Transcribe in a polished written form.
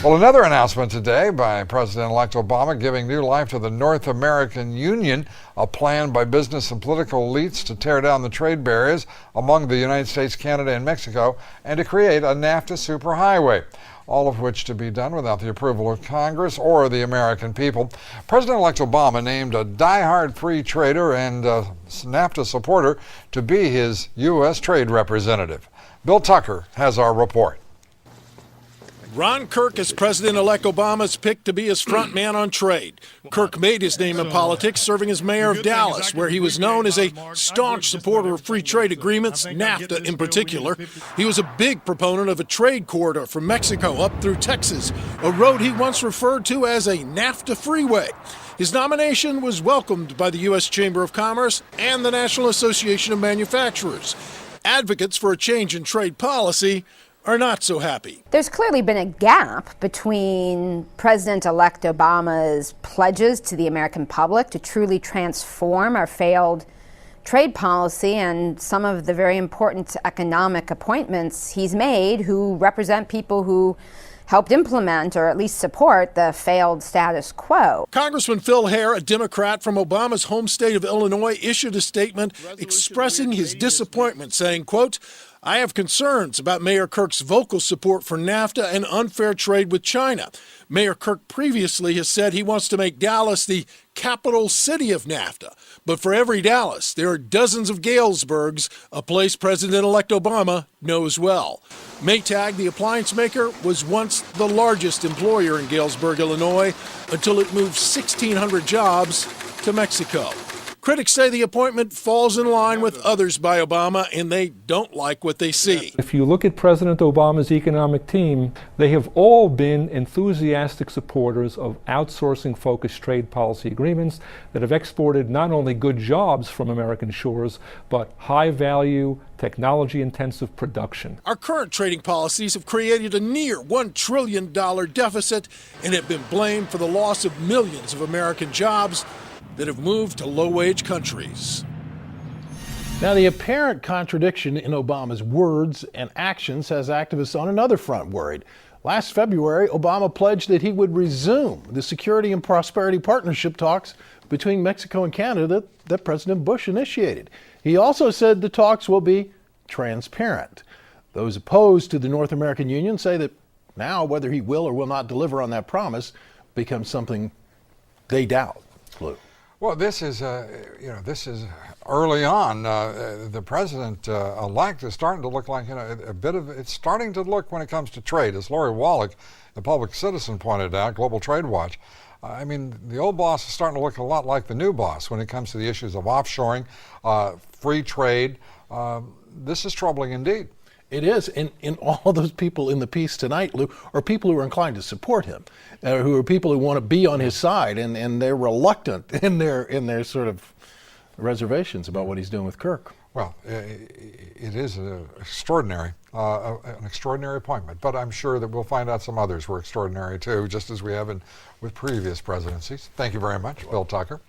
Well, another announcement today by President-elect Obama giving new life to the North American Union, a plan by business and political elites to tear down the trade barriers among the United States, Canada, and Mexico, and to create a NAFTA superhighway. All of which to be done without the approval of Congress or the American people. President-elect Obama named a die-hard free trader and NAFTA supporter to be his U.S. trade representative. Bill Tucker has our report. Ron Kirk is President-elect Obama's pick to be his front man on trade. Kirk made his name in politics serving as mayor of Dallas, where he was known as a staunch supporter of free trade agreements, NAFTA in particular. He was a big proponent of a trade corridor from Mexico up through Texas, a road he once referred to as a NAFTA freeway. His nomination was welcomed by the U.S. Chamber of Commerce and the National Association of Manufacturers. Advocates for a change in trade policy are not so happy. There's clearly been a gap between President-elect Obama's pledges to the American public to truly transform our failed trade policy and some of the very important economic appointments he's made who represent people who helped implement or at least support the failed status quo. Congressman Phil Hare, a Democrat from Obama's home state of Illinois, issued a statement expressing his disappointment, saying, quote, "I have concerns about Mayor Kirk's vocal support for NAFTA and unfair trade with China. Mayor Kirk previously has said he wants to make Dallas the capital city of NAFTA. But for every Dallas, there are dozens of Galesburgs, a place President-elect Obama knows well. Maytag, the appliance maker, was once the largest employer in Galesburg, Illinois, until it moved 1,600 jobs to Mexico. Critics say the appointment falls in line with others by Obama, and they don't like what they see. If you look at President Obama's economic team, they have all been enthusiastic supporters of outsourcing-focused trade policy agreements that have exported not only good jobs from American shores, but high-value, technology-intensive production. Our current trading policies have created a near $1 trillion deficit and have been blamed for the loss of millions of American jobs that have moved to low-wage countries. Now, the apparent contradiction in Obama's words and actions has activists on another front worried. Last February, Obama pledged that he would resume the Security and Prosperity Partnership talks between Mexico and Canada that President Bush initiated. He also said the talks will be transparent. Those opposed to the North American Union say that now whether he will or will not deliver on that promise becomes something they doubt. Lou. Well, this is early on. The president-elect is starting to look like, it's starting to look when it comes to trade. As Lori Wallach, the public citizen, pointed out, Global Trade Watch, the old boss is starting to look a lot like the new boss when it comes to the issues of offshoring, free trade. This is troubling indeed. It is, and all of those people in the piece tonight, Lou, are people who are inclined to support him, who are people who want to be on his side, and they're reluctant in their sort of reservations about what he's doing with Kirk. Well, it is an extraordinary appointment, but I'm sure that we'll find out some others were extraordinary too, just as we have with previous presidencies. Thank you very much, Bill Tucker.